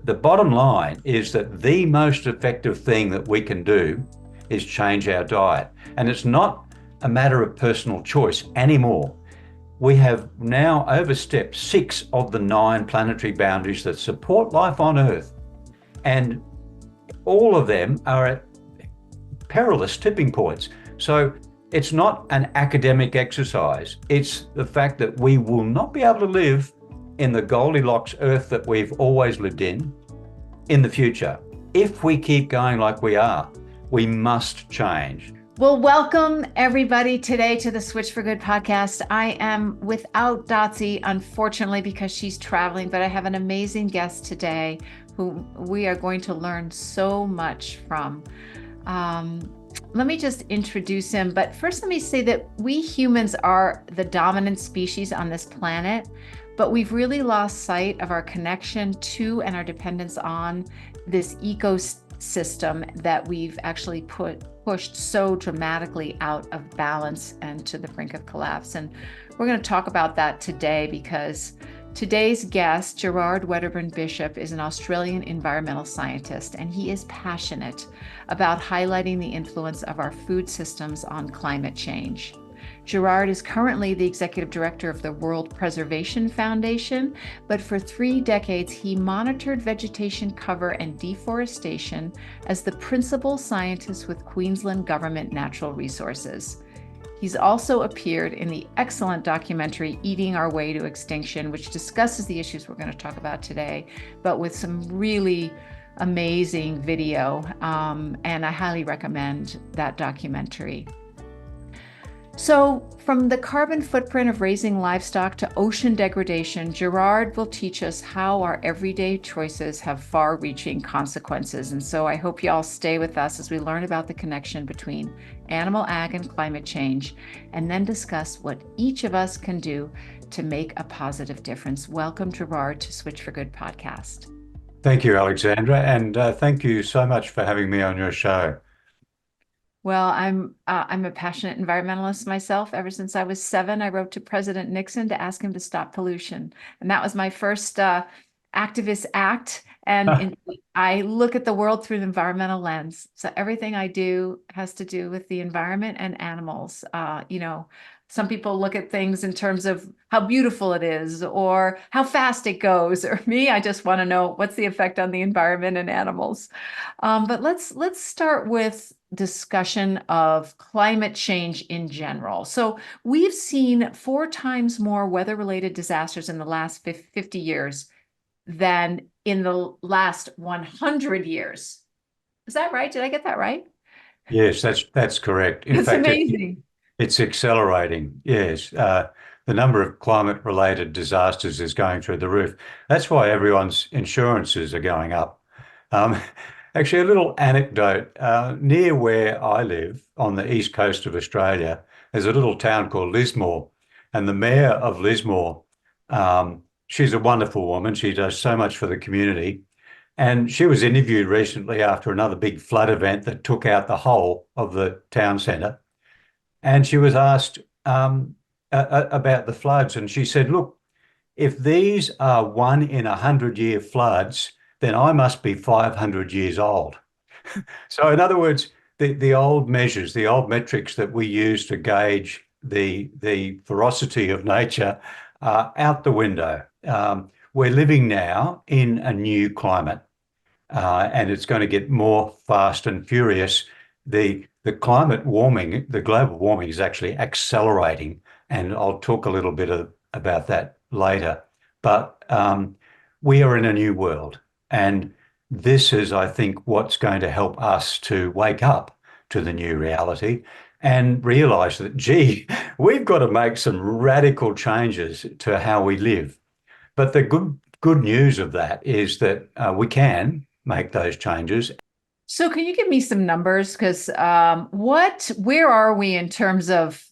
the bottom line is that the most effective thing that we can do is change our diet. And it's not a matter of personal choice anymore. We have now overstepped 6 of the 9 planetary boundaries that support life on Earth. And all of them are at perilous tipping points. So it's not an academic exercise. It's the fact that we will not be able to live in the Goldilocks Earth that we've always lived in the future. If we keep going like we are, we must change. Well, welcome everybody today to the Switch for Good podcast. I am without Dotsie, unfortunately, because she's traveling, but I have an amazing guest today who we are going to learn so much from. Let me just introduce him, but first let me say that we humans are the dominant species on this planet, but we've really lost sight of our connection to and our dependence on this ecosystem that we've actually pushed so dramatically out of balance and to the brink of collapse. And we're going to talk about that today because today's guest, Gerard Wedderburn-Bishop, is an Australian environmental scientist, and he is passionate about highlighting the influence of our food systems on climate change. Gerard is currently the executive director of the World Preservation Foundation, but for 3 decades, he monitored vegetation cover and deforestation as the principal scientist with Queensland Government Natural Resources. He's also appeared in the excellent documentary Eating Our Way to Extinction, which discusses the issues we're going to talk about today, but with some really amazing video, and I highly recommend that documentary. So from the carbon footprint of raising livestock to ocean degradation, Gerard will teach us how our everyday choices have far-reaching consequences. And so I hope you all stay with us as we learn about the connection between animal ag and climate change, and then discuss what each of us can do to make a positive difference. Welcome, Gerard, to Switch for Good podcast. Thank you, Alexandra, and thank you so much for having me on your show. Well, I'm a passionate environmentalist myself. Ever since I was 7, I wrote to President Nixon to ask him to stop pollution. And that was my first activist act. And I look at the world through an environmental lens. So everything I do has to do with the environment and animals. Some people look at things in terms of how beautiful it is or how fast it goes. Or me, I just want to know what's the effect on the environment and animals. But let's start with discussion of climate change in general. So we've seen 4 times more weather-related disasters in the last 50 years than in the last 100 years. Is that right? Did I get that right? Yes, that's correct. In It's fact, amazing. it's accelerating. Yes, the number of climate-related disasters is going through the roof. That's why everyone's insurances are going up. Um, Actually, a little anecdote. Near where I live on the east coast of Australia, there's a little town called Lismore. And the mayor of Lismore, she's a wonderful woman. She does so much for the community. And she was interviewed recently after another big flood event that took out the whole of the town centre. And she was asked about the floods. And she said, look, if these are 1 in 100-year floods, then I must be 500 years old. So in other words, the old measures, the old metrics that we use to gauge the ferocity of nature are out the window. We're living now in a new climate, and it's going to get more fast and furious. The climate warming, the global warming is actually accelerating, and I'll talk a little bit about that later. But we are in a new world. And this is, I think, what's going to help us to wake up to the new reality and realize that, gee, we've got to make some radical changes to how we live. But the good news of that is that we can make those changes. So can you give me some numbers? Because where are we in terms of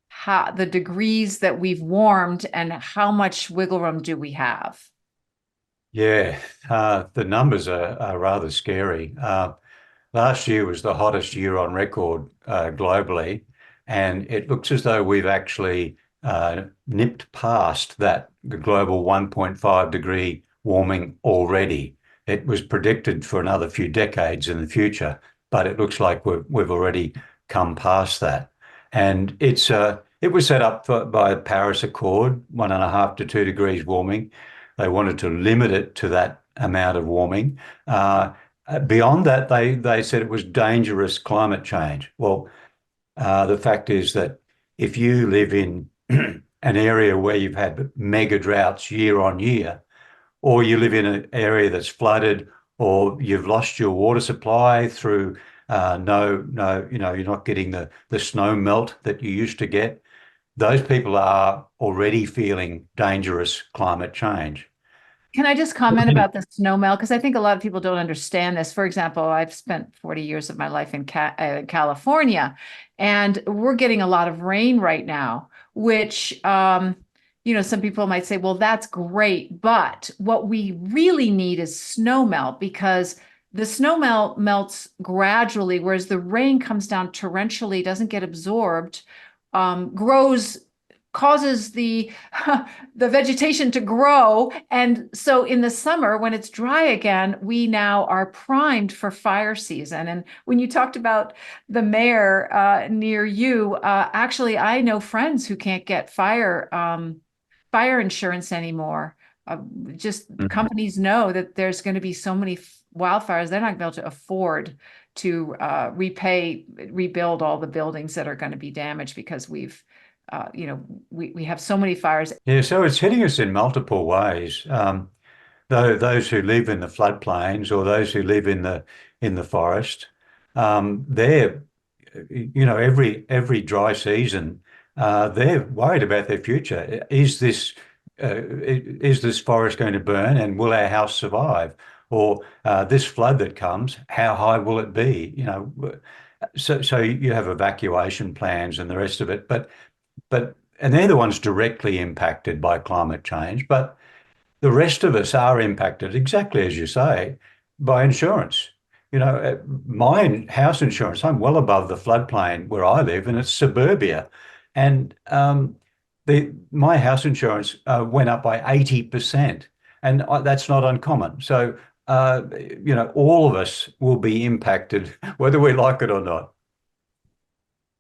how the degrees that we've warmed and how much wiggle room do we have? Yeah, the numbers are rather scary. Last year was the hottest year on record globally, and it looks as though we've actually nipped past the global 1.5 degree warming already. it was predicted for another few decades in the future, but it looks like we've already come past that. And it was set up by the Paris Accord, 1.5 to 2 degrees warming. They wanted to limit it to that amount of warming. Beyond that, they said it was dangerous climate change. Well, the fact is that if you live in an area where you've had mega droughts year on year, or you live in an area that's flooded, or you've lost your water supply through you're not getting the snow melt that you used to get, those people are already feeling dangerous climate change. Can I just comment about the snow melt? Because I think a lot of people don't understand this. For example, I've spent 40 years of my life in California, and we're getting a lot of rain right now, which, some people might say, well, that's great. But what we really need is snow melt, because the snow melt melts gradually, whereas the rain comes down torrentially, doesn't get absorbed, grows, causes the the vegetation to grow. And so in the summer, when it's dry again, we now are primed for fire season. And when you talked about the mayor near you, actually, I know friends who can't get fire insurance anymore. Just companies know that there's going to be so many wildfires, they're not going to be able to afford to rebuild all the buildings that are going to be damaged because we have so many fires. Yeah, so it's hitting us in multiple ways. Though those who live in the floodplains or those who live in the forest, they're every dry season, they're worried about their future. Is this forest going to burn, and will our house survive? Or this flood that comes, how high will it be? So you have evacuation plans and the rest of it, and they're the ones directly impacted by climate change. But the rest of us are impacted, exactly as you say, by insurance. My house insurance, I'm well above the floodplain where I live, and it's suburbia. And my house insurance went up by 80%, and that's not uncommon. So, all of us will be impacted, whether we like it or not.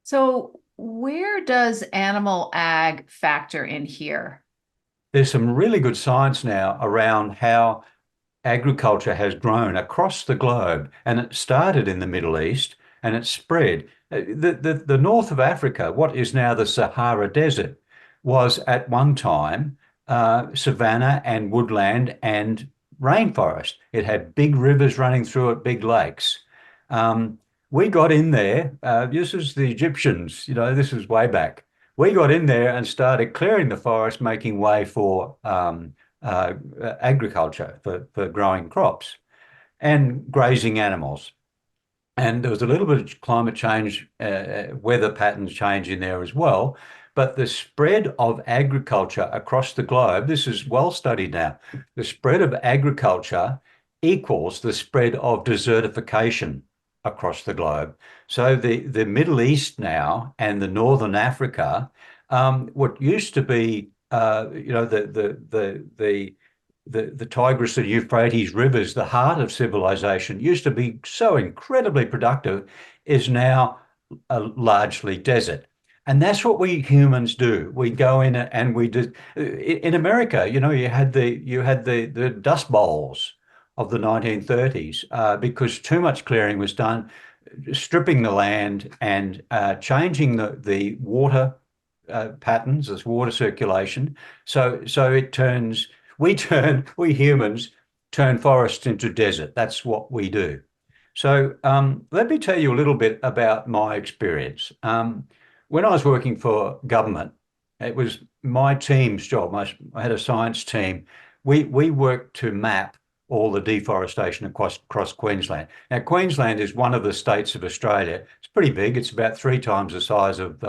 So where does animal ag factor in here? There's some really good science now around how agriculture has grown across the globe, and it started in the Middle East and it spread. The north of Africa, what is now the Sahara Desert, was at one time savanna and woodland and rainforest. It had big rivers running through it, big lakes. We got in there. This is the Egyptians, this is way back. We got in there and started clearing the forest, making way for agriculture, for growing crops and grazing animals. And there was a little bit of climate change, weather patterns change in there as well. But the spread of agriculture across the globe, this is well studied now, the spread of agriculture equals the spread of desertification across the globe. So the Middle East now and the Northern Africa, what used to be, the Tigris and Euphrates rivers, the heart of civilization, used to be so incredibly productive, is now largely desert. And that's what we humans do. We go in and we do. In America, you had the Dust Bowls of the 1930s because too much clearing was done, stripping the land and changing the water patterns, this water circulation. So we humans turn forests into desert. That's what we do. So let me tell you a little bit about my experience. When I was working for government, it was my team's job. I had a science team. We worked to map all the deforestation across Queensland. Now, Queensland is one of the states of Australia. It's pretty big. It's about 3 times the size of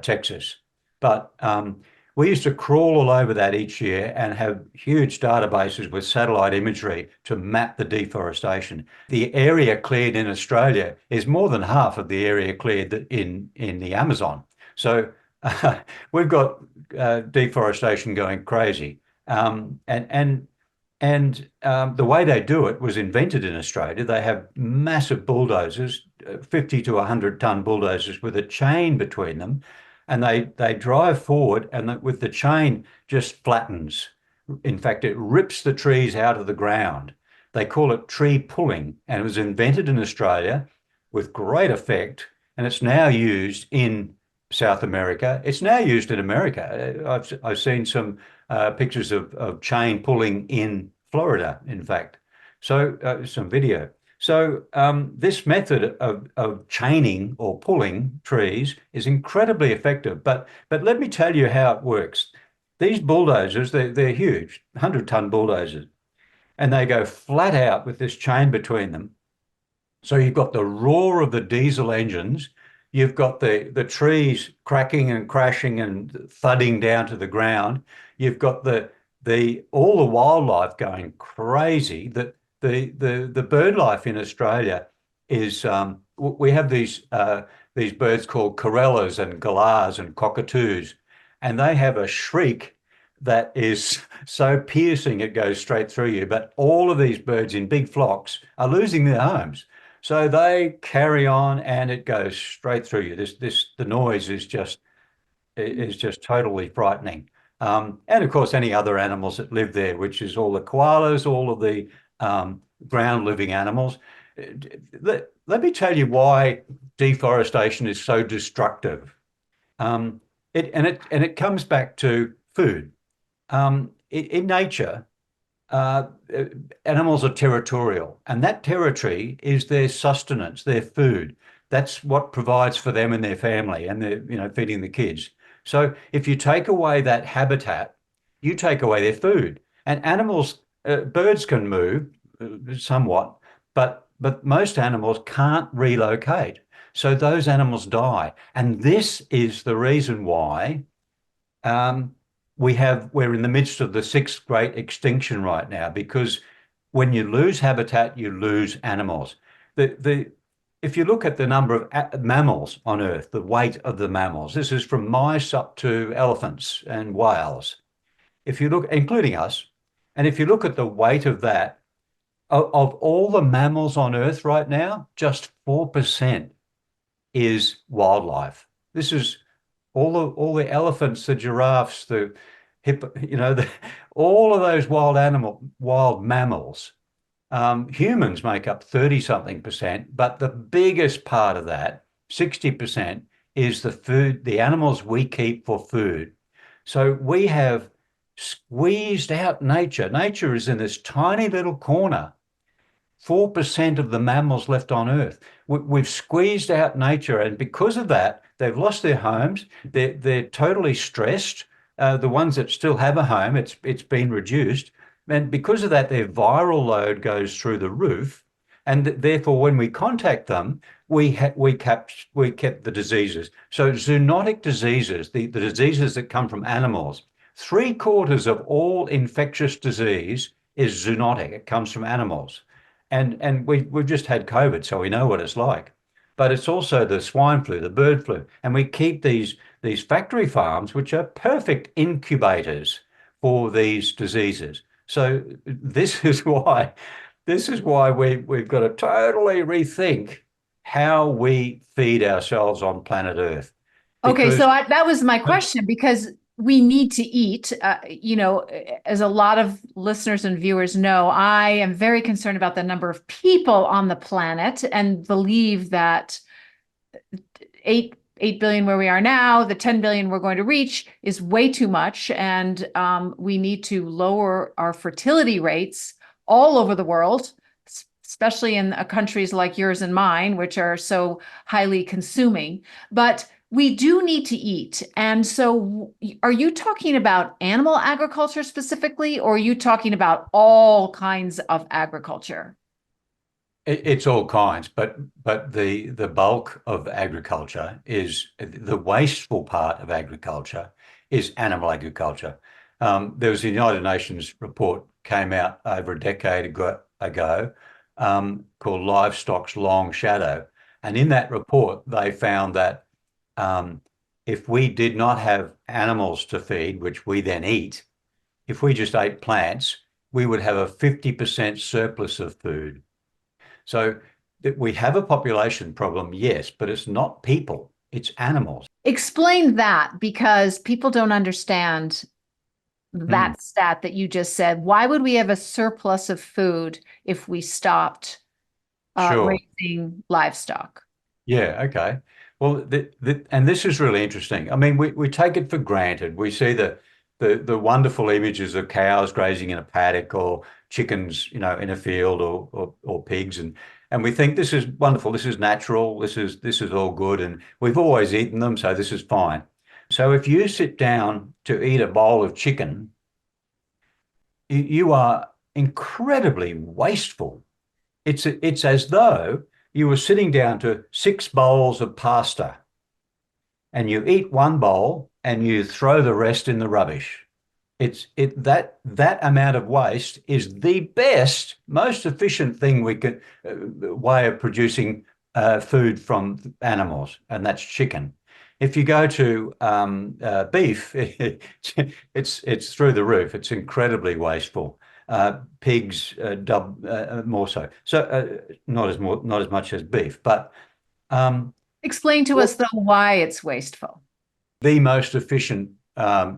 Texas. But we used to crawl all over that each year and have huge databases with satellite imagery to map the deforestation. The area cleared in Australia is more than half of the area cleared in the Amazon. So we've got deforestation going crazy. And And the way they do it was invented in Australia. They have massive bulldozers, 50 to 100-ton bulldozers with a chain between them, and they drive forward, and with the chain just flattens. In fact, it rips the trees out of the ground. They call it tree pulling, and it was invented in Australia with great effect, and it's now used in South America. It's now used in America. I've seen some pictures of chain pulling in Florida, in fact. So some video. So this method of chaining or pulling trees is incredibly effective. But let me tell you how it works. These bulldozers, they're huge, 100-ton bulldozers, and they go flat out with this chain between them. So you've got the roar of the diesel engines, you've got the trees cracking and crashing and thudding down to the ground. You've got the all the wildlife going crazy. That the bird life in Australia is we have these birds called corellas and galahs and cockatoos, and they have a shriek that is so piercing it goes straight through you. But all of these birds in big flocks are losing their homes. So they carry on and it goes straight through you. The noise is just totally frightening. And of course, any other animals that live there, which is all the koalas, all of the ground living animals. Let me tell you why deforestation is so destructive. It comes back to food. In nature, uh, animals are territorial, and that territory is their sustenance, their food. That's what provides for them and their family, and they're, feeding the kids. So if you take away that habitat, you take away their food. And animals, birds can move somewhat, but most animals can't relocate. So those animals die. And this is the reason why um, we're in the midst of the sixth great extinction right now, because when you lose habitat, you lose animals. If you look at the number of mammals on Earth, the weight of the mammals, this is from mice up to elephants and whales. If you look, including us, and if you look at the weight of that, of all the mammals on Earth right now, just 4% is wildlife. This is all the elephants, the giraffes, the hippo, all of those wild mammals. Humans make up 30 something percent, but the biggest part of that, 60%, is the food, the animals we keep for food. So we have squeezed out nature. Nature is in this tiny little corner, 4% of the mammals left on Earth. We've squeezed out nature, and because of that, they've lost their homes. They're totally stressed. The ones that still have a home, it's been reduced, and because of that, their viral load goes through the roof, and therefore, when we contact them, we kept the diseases. So zoonotic diseases, the diseases that come from animals, 3/4 of all infectious disease is zoonotic. It comes from animals. And we've just had COVID, so we know what it's like. But it's also the swine flu, the bird flu, and we keep these factory farms, which are perfect incubators for these diseases. So this is why we've got to totally rethink how we feed ourselves on planet Earth. Okay, Because so that was my question, because we need to eat. As a lot of listeners and viewers know, I am very concerned about the number of people on the planet and believe that 8 billion where we are now, the 10 billion we're going to reach is way too much. And we need to lower our fertility rates all over the world, especially in countries like yours and mine, which are so highly consuming. But we do need to eat. And so are you talking about animal agriculture specifically, or are you talking about all kinds of agriculture? it's all kinds, but the bulk of agriculture is the wasteful part of agriculture is animal agriculture. There was a United Nations report came out over a decade ago called Livestock's Long Shadow, and in that report they found that if we did not have animals to feed, which we then eat, if we just ate plants, we would have a 50% surplus of food. So we have a population problem, yes, but it's not people, it's animals. Explain that, because people don't understand Hmm. that stat that you just said. Why would we have a surplus of food if we stopped Sure. raising livestock? Yeah, okay. Well, and this is really interesting. I mean, we take it for granted. We see the wonderful images of cows grazing in a paddock or chickens, in a field or pigs, and we think this is wonderful. This is natural. This is all good, and we've always eaten them, so this is fine. So if you sit down to eat a bowl of chicken, you are incredibly wasteful. It's as though you were sitting down to 6 bowls of pasta and you eat one bowl and you throw the rest in the rubbish. That amount of waste is the best, most efficient thing we can way of producing food from animals, and that's chicken. If you go to beef, it's through the roof. It's incredibly wasteful. Pigs more so. So not as much as beef, but um, Explain to us, though, why it's wasteful. the most efficient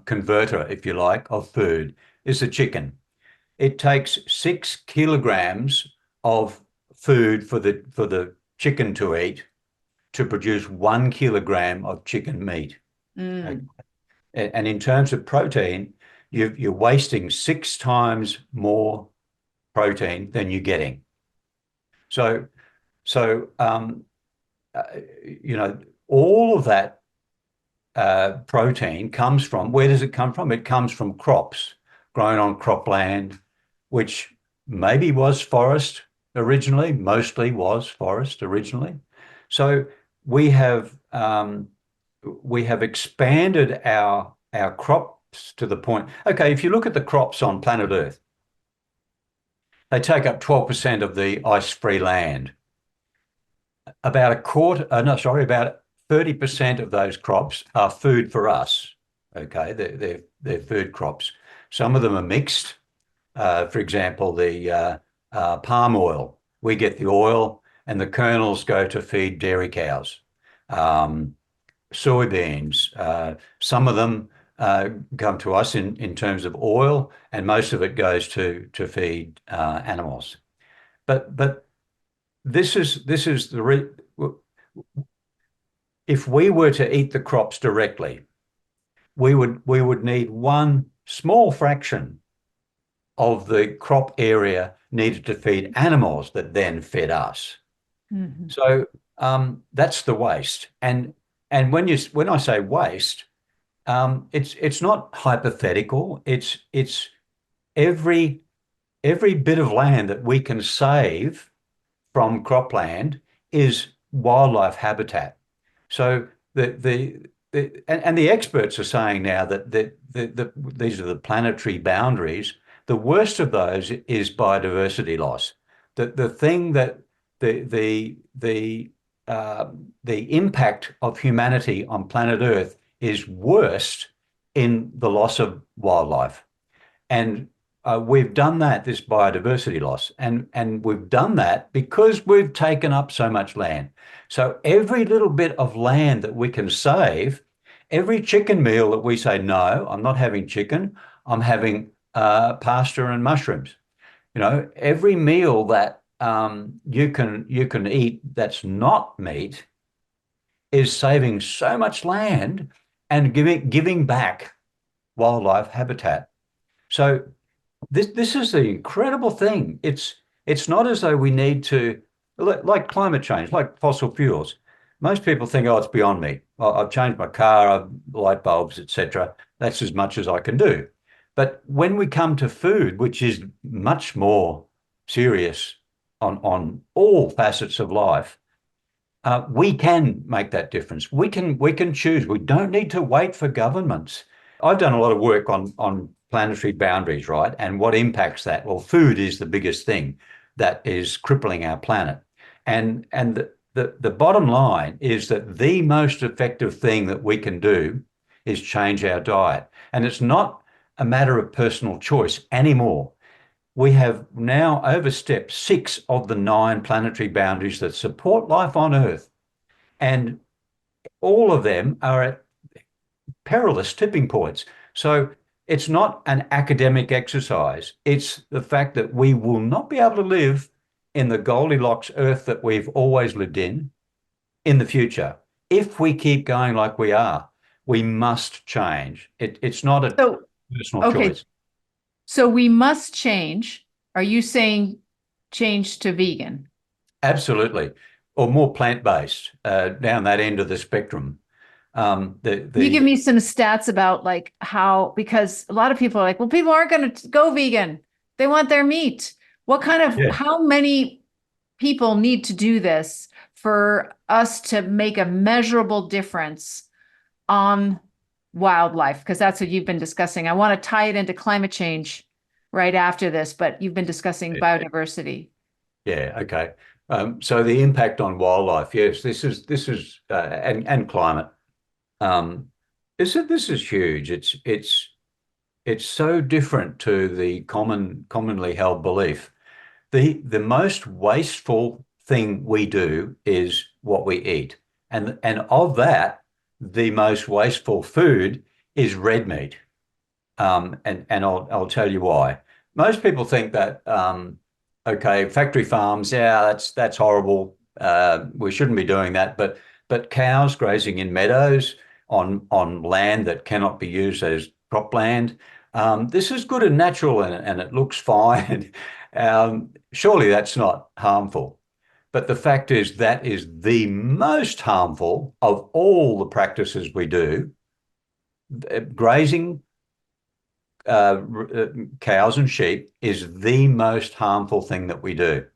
converter, if you like, of food is the chicken. It takes 6 kilograms of food for the chicken to eat to produce 1 kilogram of chicken meat. Okay? Mm. And in terms of protein, you're wasting 6 times more protein than you're getting. So, so uh, all of that protein comes from, where does it come from? It comes from crops grown on cropland, which maybe was forest originally, mostly was forest originally. So we have um, we have expanded our crops to the point. Okay, if you look at the crops on planet Earth, they take up 12% of the ice-free land. About a quarter, no, sorry, about 30% of those crops are food for us. Okay, they're food crops. Some of them are mixed. For example, the palm oil. We get the oil, and the kernels go to feed dairy cows. Um, Soybeans. Some of them come to us in terms of oil, and most of it goes to feed animals. But this is if we were to eat the crops directly, we would need one small fraction of the crop area needed to feed animals that then fed us. Mhm. So that's the waste. And when I say waste, it's not hypothetical. It's every every bit of land that we can save from cropland is wildlife habitat. So and the experts are saying now that these are the planetary boundaries. The worst of those is biodiversity loss. The thing that the the the the impact of humanity on planet Earth is worst in the loss of wildlife. And we've done that, this biodiversity loss, and we've done that because we've taken up so much land. So every little bit of land that we can save, every chicken meal that we say, no, I'm not having chicken, I'm having pasta and mushrooms. Every meal that you can eat that's not meat is saving so much land and giving back wildlife habitat. So this is the incredible thing. It's not as though we need to, like climate change, like fossil fuels. Most people think, oh, it's beyond me. I've changed my car, light bulbs, etc. That's as much as I can do. But when we come to food, which is much more serious on all facets of life, we can make that difference. We can choose. We don't need to wait for governments. I've done a lot of work on planetary boundaries, right? And what impacts that? Well, food is the biggest thing that is crippling our planet. And the bottom line is that the most effective thing that we can do is change our diet. And it's not a matter of personal choice anymore. we have now overstepped 6 of the 9 planetary boundaries that support life on Earth. And all of them are at perilous tipping points. So it's not an academic exercise. It's the fact that we will not be able to live in the Goldilocks Earth that we've always lived in the future. If we keep going like we are, we must change. It's not a So, personal okay, choice. so we must change. Are you saying change to vegan? Absolutely. Or more plant-based, down that end of the spectrum. Can you give The me some stats about like how, because a lot of people are like, well, people aren't going to go vegan. They want their meat. What kind of, Yeah. how many people need to do this for us to make a measurable difference on wildlife? Because that's what you've been discussing. I want to tie it into climate change right after this, but you've been discussing biodiversity. Yeah, okay. So the impact on wildlife, yes, this is and climate. Um, this is huge. It's so different to the commonly held belief. The most wasteful thing we do is what we eat, and of that, the most wasteful food is red meat. And I'll tell you why. Most people think that okay, factory farms, yeah, that's horrible. We shouldn't be doing that. But cows grazing in meadows on land that cannot be used as cropland, this is good and natural and it looks fine. Surely that's not harmful. But the fact is that is the most harmful of all the practices we do. Grazing cows and sheep is the most harmful thing that we do.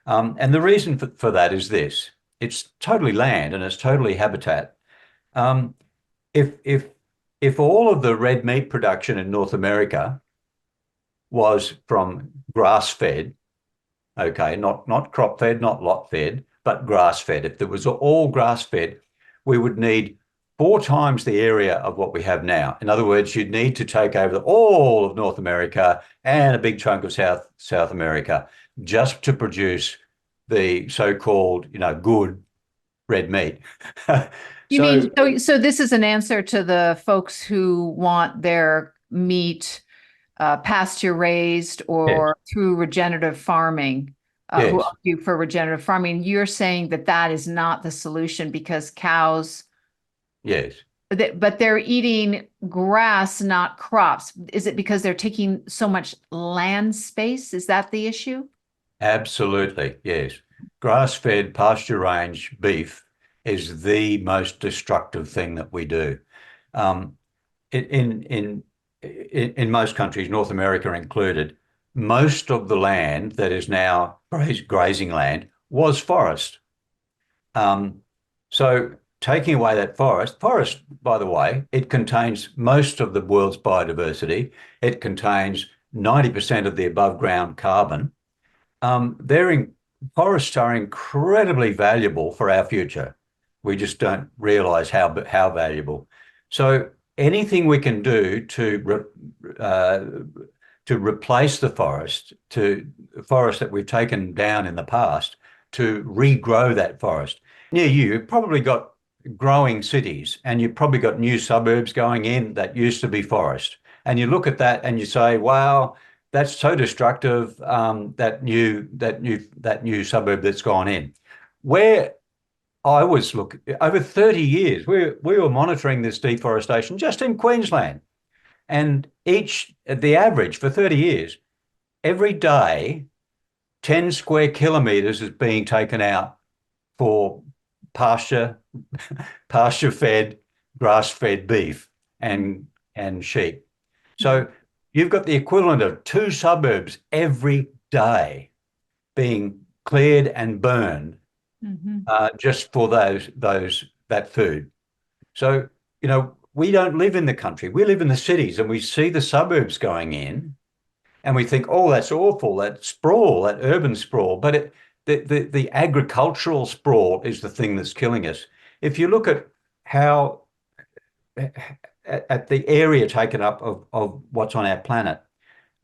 And the reason for that is this. It's totally land and it's totally habitat. Um, if if all of the red meat production in North America was from grass-fed, okay, not crop-fed, not lot-fed, but grass-fed. If there was all grass-fed, we would need 4 times the area of what we have now. In other words, you'd need to take over all of North America and a big chunk of South America just to produce the so-called, good red meat. You mean, So so this is an answer to the folks who want their meat pasture raised yes, or through regenerative farming, who yes, argue for regenerative farming. You're saying that that is not the solution because cows, yes. but they're eating grass, not crops. Is it because they're taking so much land space? Is that the issue? Absolutely, yes. Grass-fed pasture range beef is the most destructive thing that we do. Um, in most countries, North America included, most of the land that is now grazing land was forest. Um, so taking away that forest, by the way, it contains most of the world's biodiversity. It contains 90% of the above ground carbon. They're in, Forests are incredibly valuable for our future. We just don't realize how valuable. So anything we can do to replace the forest that we've taken down in the past, to regrow that forest. Near you've probably got growing cities and you've probably got new suburbs going in that used to be forest. And you look at that and you say, wow, that's so destructive. That new suburb that's gone in. Where I was look over 30 years, we were monitoring this deforestation just in Queensland, and the average for 30 years, every day, 10 square kilometres is being taken out for pasture, pasture fed, grass fed beef and sheep. So you've got the equivalent of 2 suburbs every day being cleared and burned Mhm. just for that food. So, we don't live in the country. We live in the cities and we see the suburbs going in and we think, oh, that's awful, that sprawl, that urban sprawl. But the agricultural sprawl is the thing that's killing us. If you look at how at the area taken up of what's on our planet,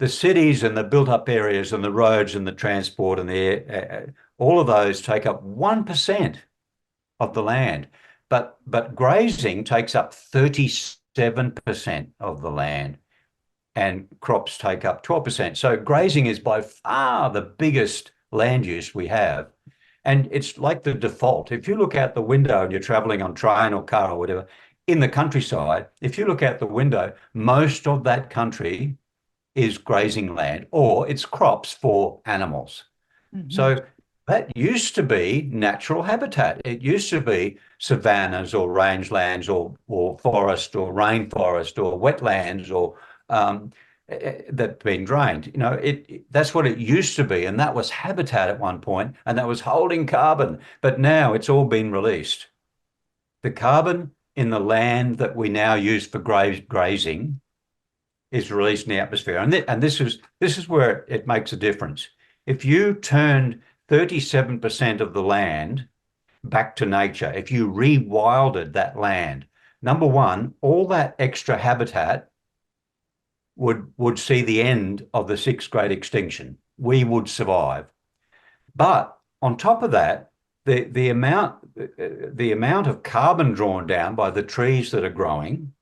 the cities and the built-up areas and the roads and the transport and the air, all of those take up 1% of the land, but grazing takes up 37% of the land, and crops take up 12%. So grazing is by far the biggest land use we have. And it's like the default. If you look out the window and you're traveling on train or car or whatever, in the countryside, if you look out the window, most of that country is grazing land or it's crops for animals. So that used to be natural habitat. It used to be savannas or rangelands or forest or rainforest or wetlands or that been drained. You know, that's what it used to be, and that was habitat at one point, and that was holding carbon. But now it's all been released. The carbon in the land that we now use for grazing is released in the atmosphere, and this is where it makes a difference. If you turned 37% of the land back to nature, if you rewilded that land, number one, all that extra habitat would see the end of the sixth great extinction. We would survive. But on top of that, the amount of carbon drawn down by the trees that are growing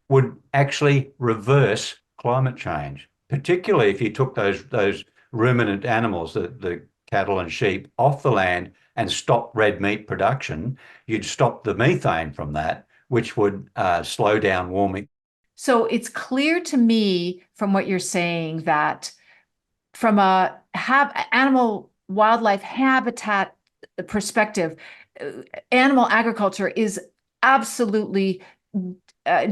would actually reverse climate change, particularly if you took those ruminant animals, the cattle and sheep, off the land and stopped red meat production. You'd stop the methane from that, which would slow down warming. So it's clear to me from what you're saying that from a animal wildlife habitat perspective, animal agriculture is absolutely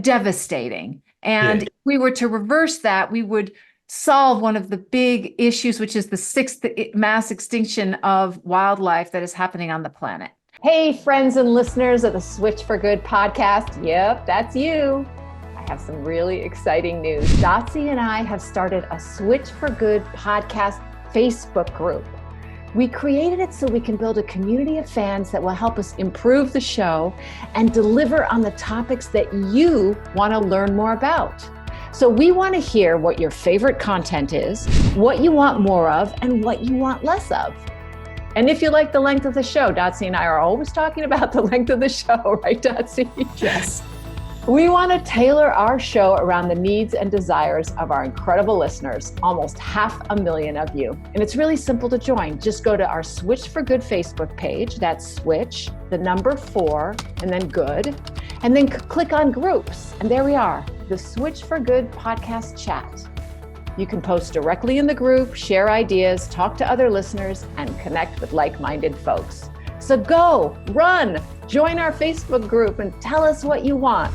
devastating. And if we were to reverse that, we would solve one of the big issues, which is the sixth mass extinction of wildlife that is happening on the planet. Hey, friends and listeners of the Switch for Good podcast. Yep, that's you. I have some really exciting news. Dotsie and I have started a Switch for Good podcast Facebook group. We created it so we can build a community of fans that will help us improve the show and deliver on the topics that you want to learn more about. So we want to hear what your favorite content is, what you want more of, and what you want less of. And if you like the length of the show, Dotsie and I are always talking about the length of the show, right, Dotsie? Yes. We want to tailor our show around the needs and desires of our incredible listeners, almost 500,000 of you. And it's really simple to join. Just go to our Switch for Good Facebook page. That's Switch, the number 4, and then Good. And then click on groups. And there we are, the Switch for Good podcast chat. You can post directly in the group, share ideas, talk to other listeners, and connect with like-minded folks. So go, run, join our Facebook group and tell us what you want.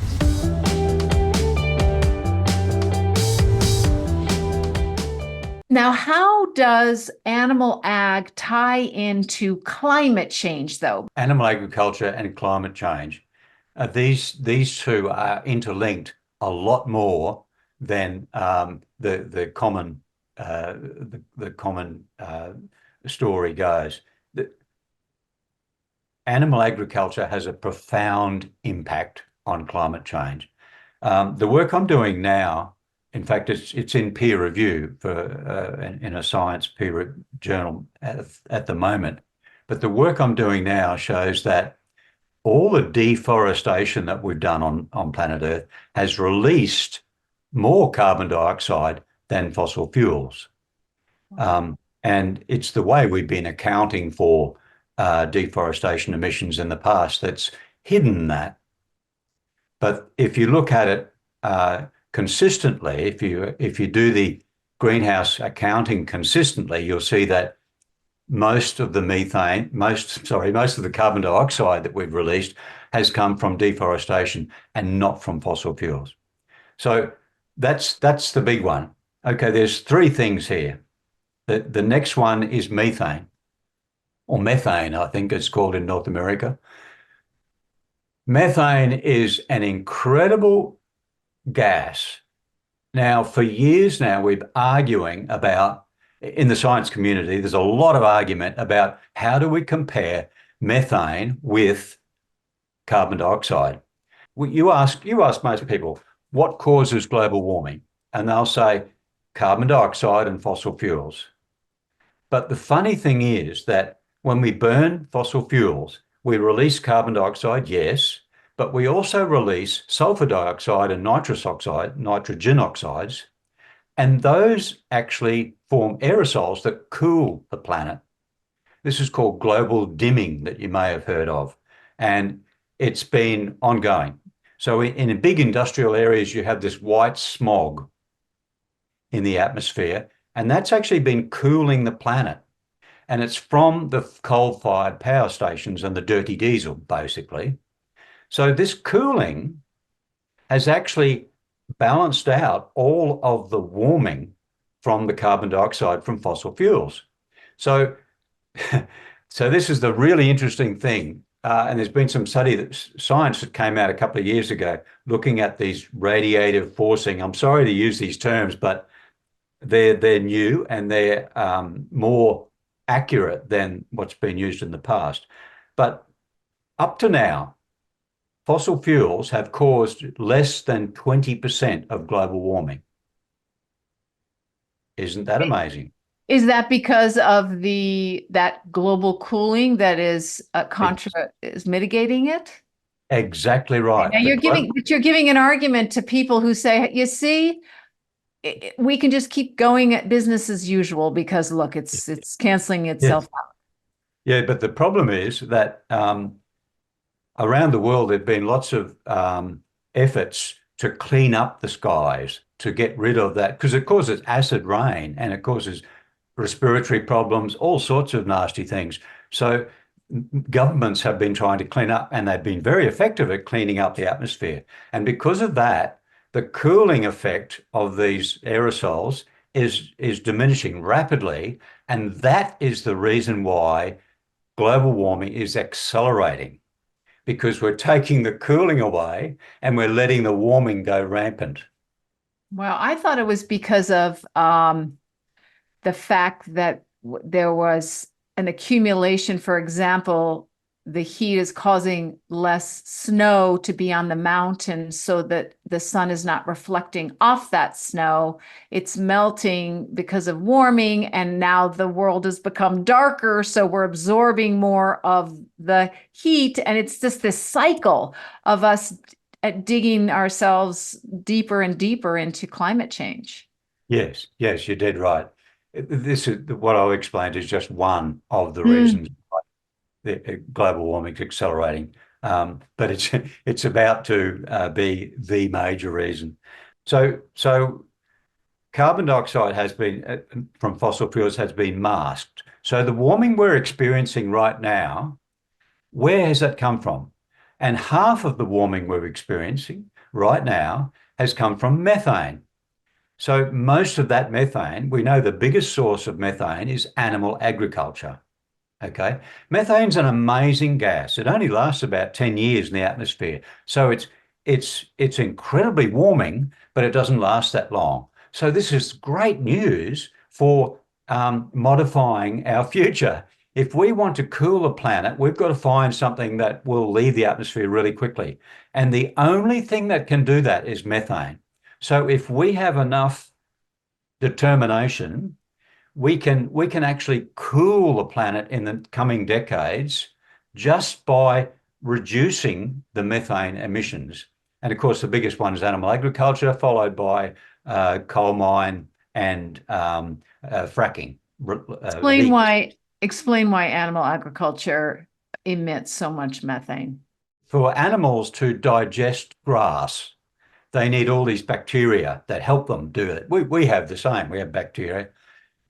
Now, how does animal ag tie into climate change, though? Animal agriculture and climate change, these two are interlinked a lot more than the common story goes. Animal agriculture has a profound impact on climate change. The work I'm doing now, in fact, it's in peer review in a science peer journal at the moment. But the work I'm doing now shows that all the deforestation that we've done on planet Earth has released more carbon dioxide than fossil fuels. And it's the way we've been accounting for deforestation emissions in the past that's hidden that. But if you look at it consistently, if you do the greenhouse accounting consistently, you'll see that most of the carbon dioxide that we've released has come from deforestation and not from fossil fuels. So that's the big one. Okay, there's three things here. The next one is methane, or methane, I think it's called in North America. Methane is an incredible gas. Now, for years now, we've been arguing about, in the science community, there's a lot of argument about how do we compare methane with carbon dioxide. You ask most people, what causes global warming? And they'll say, carbon dioxide and fossil fuels. But the funny thing is that when we burn fossil fuels, we release carbon dioxide, yes, but we also release sulfur dioxide and nitrous oxide, nitrogen oxides, and those actually form aerosols that cool the planet. This is called global dimming that you may have heard of, and it's been ongoing. So in big industrial areas, you have this white smog in the atmosphere, and that's actually been cooling the planet. And it's from the coal-fired power stations and the dirty diesel, basically. So this cooling has actually balanced out all of the warming from the carbon dioxide from fossil fuels. So, so this is the really interesting thing. And there's been some science that came out a couple of years ago looking at these radiative forcing. I'm sorry to use these terms, but they're new and they're more accurate than what's been used in the past. But up to now, fossil fuels have caused less than 20% of global warming. Isn't that amazing? Is that because of that global cooling that is mitigating it? Exactly right. Now you're giving an argument to people who say, you see, we can just keep going at business as usual because look, it's canceling itself out. Yeah, but the problem is that around the world there've been lots of efforts to clean up the skies, to get rid of that, because it causes acid rain and it causes respiratory problems, all sorts of nasty things. So governments have been trying to clean up, and they've been very effective at cleaning up the atmosphere. And because of that, the cooling effect of these aerosols is diminishing rapidly. And that is the reason why global warming is accelerating, because we're taking the cooling away and we're letting the warming go rampant. Well, I thought it was because of the fact that there was an accumulation. For example, the heat is causing less snow to be on the mountain so that the sun is not reflecting off that snow. It's melting because of warming, and now the world has become darker, so we're absorbing more of the heat, and it's just this cycle of us digging ourselves deeper and deeper into climate change. Yes, you're dead right. This is what I've explained is just one of the reasons why the global warming is accelerating, but it's about to be the major reason. So carbon dioxide has been from fossil fuels has been masked. So the warming we're experiencing right now, where has that come from? And half of the warming we're experiencing right now has come from methane. So most of that methane, we know the biggest source of methane is animal agriculture. Okay, methane's an amazing gas. It only lasts about 10 years in the atmosphere, so it's incredibly warming, but it doesn't last that long. So this is great news for modifying our future. If we want to cool the planet, we've got to find something that will leave the atmosphere really quickly, and the only thing that can do that is methane. So if we have enough determination, we can actually cool the planet in the coming decades just by reducing the methane emissions. And of course, the biggest one is animal agriculture, followed by coal mine and fracking. Explain why animal agriculture emits so much methane. For animals to digest grass, they need all these bacteria that help them do it. We have the same. We have bacteria.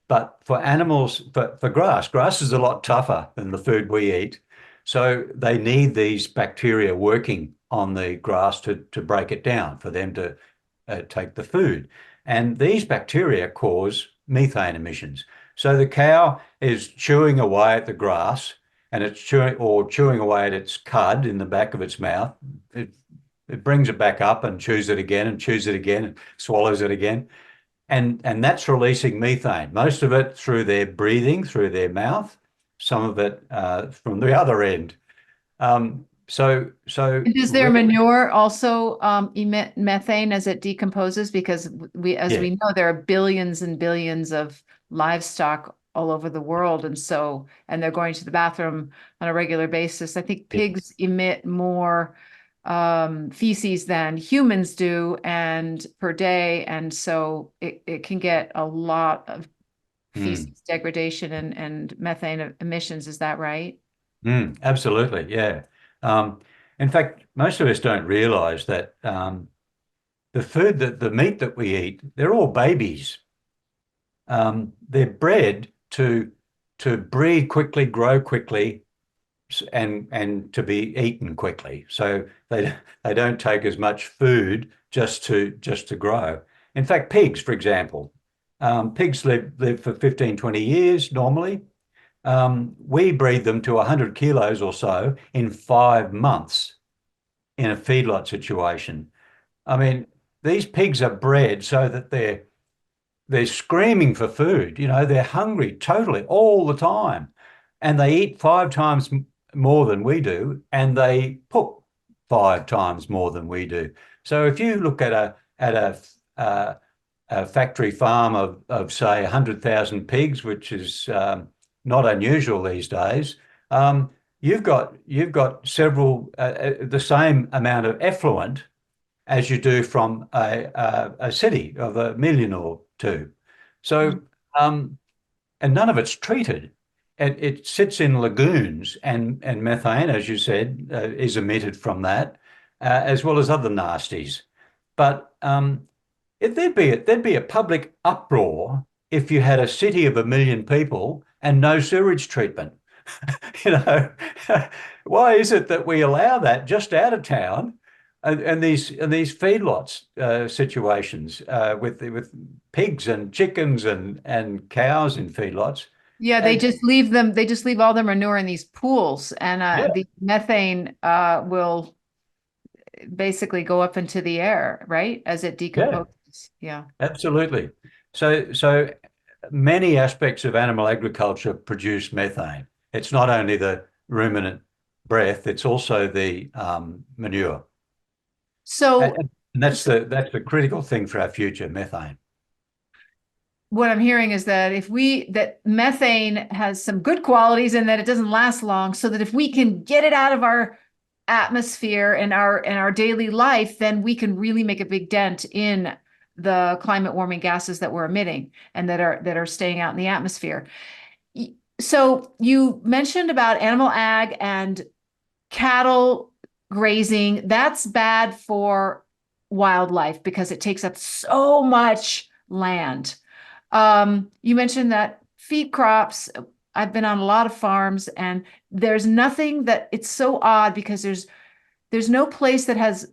But for animals, for grass is a lot tougher than the food we eat. So they need these bacteria working on the grass to break it down for them to take the food. And these bacteria cause methane emissions. So the cow is chewing away at the grass, and it's chewing away at its cud in the back of its mouth. It brings it back up and chews it again and chews it again and swallows it again. And that's releasing methane, most of it through their breathing, through their mouth, some of it from the other end. So And does their really, manure also emit methane as it decomposes? Because as yeah. we know, there are billions and billions of livestock all over the world, and they're going to the bathroom on a regular basis. I think Yeah. pigs emit more feces than humans do, and per day, and so it can get a lot of Mm, feces degradation and methane emissions. Is that right? absolutely, yeah. Um, in fact, most of us don't realize that the meat that we eat, they're all babies. They're bred to breed quickly, grow quickly, and to be eaten quickly. So they don't take as much food just to grow. In fact, pigs, for example, pigs live for 15, 20 years normally. We breed them to 100 kilos or so in 5 months in a feedlot situation. I mean, these pigs are bred so that they're screaming for food. They're hungry totally all the time, and they eat 5 times more than we do, and they poop 5 times more than we do. So if you look at a factory farm of say 100,000 pigs, which is not unusual these days, you've got several the same amount of effluent as you do from a city of 1 million or two. So, and none of it's treated. It sits in lagoons, and methane, as you said, is emitted from that, as well as other nasties. But there'd be a public uproar if you had a city of 1 million people and no sewage treatment. You know, why is it that we allow that just out of town, and these feedlots situations with pigs and chickens and cows in feedlots? Yeah, they And just leave them, they just leave all their manure in these pools, and yeah, the methane will basically go up into the air, right? As it yeah, decomposes. Yeah. absolutely. So many aspects of animal agriculture produce methane. It's not only the ruminant breath; it's also the manure. And, So, and that's so the critical thing for our future, methane. what I'm hearing is that that methane has some good qualities and that it doesn't last long, so that if we can get it out of our atmosphere and our daily life, then we can really make a big dent in the climate warming gases that we're emitting and that are staying out in the atmosphere. So you mentioned about animal ag and cattle grazing. That's bad for wildlife because it takes up so much land. You mentioned that feed crops. I've been on a lot of farms, and there's nothing that it's so odd because there's no place that has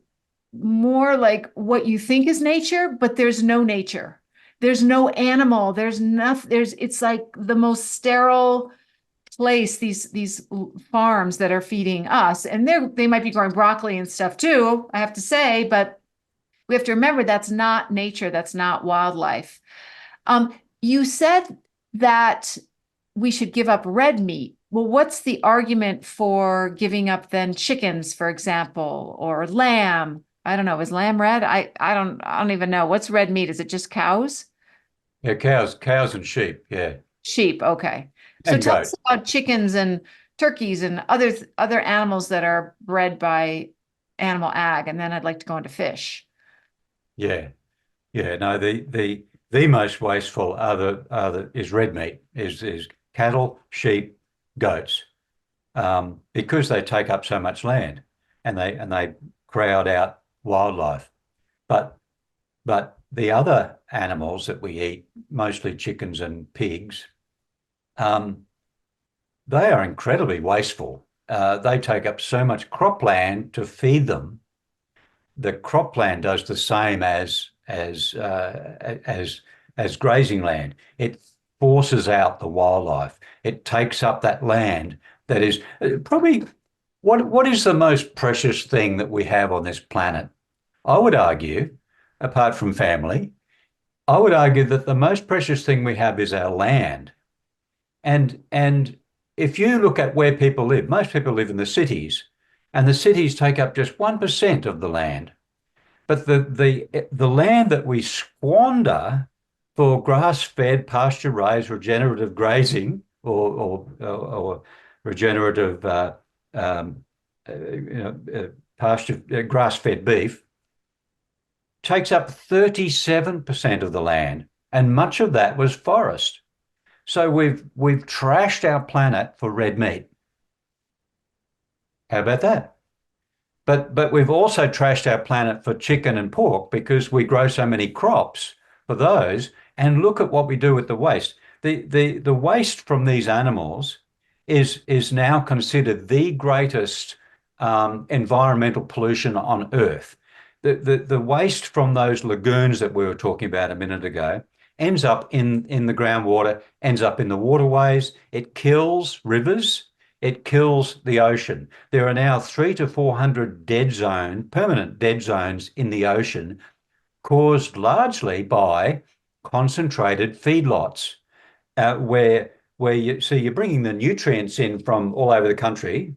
more like what you think is nature, but there's no nature. There's no animal. There's nothing. It's like the most sterile place, these farms that are feeding us, and they might be growing broccoli and stuff too, I have to say, but we have to remember that's not nature, that's not wildlife. You said that we should give up red meat. Well, what's the argument for giving up then chickens, for example, or lamb? I don't know. Is lamb red? I don't even know. What's red meat? Is it just cows? Yeah, cows and sheep. Yeah, Sheep. Okay. So and tell us goat. about chickens and turkeys and other animals that are bred by animal ag, and then I'd like to go into fish. Yeah, yeah. No, the most wasteful is red meat. Is cattle, sheep, goats, because they take up so much land, and they crowd out wildlife. But but the other animals that we eat, mostly chickens and pigs, um, they are incredibly wasteful. They take up so much cropland to feed them. The cropland does the same as grazing land. It forces out the wildlife. It takes up that land that is probably what is the most precious thing that we have on this planet? I would argue, apart from family, I would argue that the most precious thing we have is our land. And if you look at where people live, most people live in the cities, and the cities take up just 1% of the land. But the land that we squander for grass-fed, pasture-raised, regenerative grazing or regenerative pasture grass-fed beef takes up 37% of the land, and much of that was forest. So we've trashed our planet for red meat. How about that? But we've also trashed our planet for chicken and pork because we grow so many crops for those. And look at what we do with the waste. The waste from these animals is now considered the greatest environmental pollution on Earth. The waste from those lagoons that we were talking about a minute ago ends up in the groundwater, ends up in the waterways. It kills rivers. It kills the ocean. There are now 300 to 400 permanent dead zones in the ocean, caused largely by concentrated feedlots, where you're bringing the nutrients in from all over the country,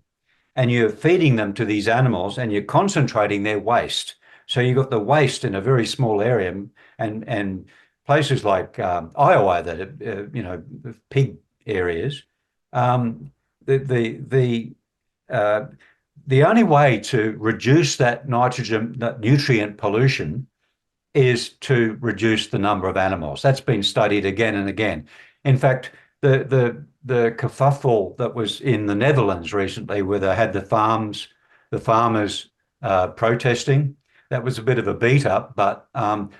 and you're feeding them to these animals, and you're concentrating their waste. So you've got the waste in a very small area, and places like Iowa that are, pig areas. The only way to reduce that nutrient pollution is to reduce the number of animals. That's been studied again and again. In fact, the kerfuffle that was in the Netherlands recently, where they had the farmers protesting, that was a bit of a beat up, but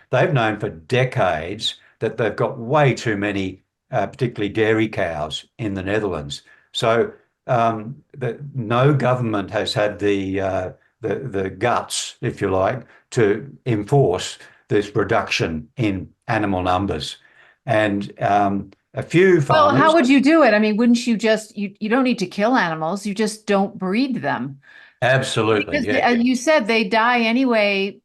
they've known for decades that they've got way too many, particularly dairy cows in the Netherlands. So no government has had the guts, if you like, to enforce this reduction in animal numbers. And a few farmers. Well, how would you do it? I mean, wouldn't you just you don't need to kill animals, you just don't breed them. Absolutely, Because yeah. as you said, they die anyway.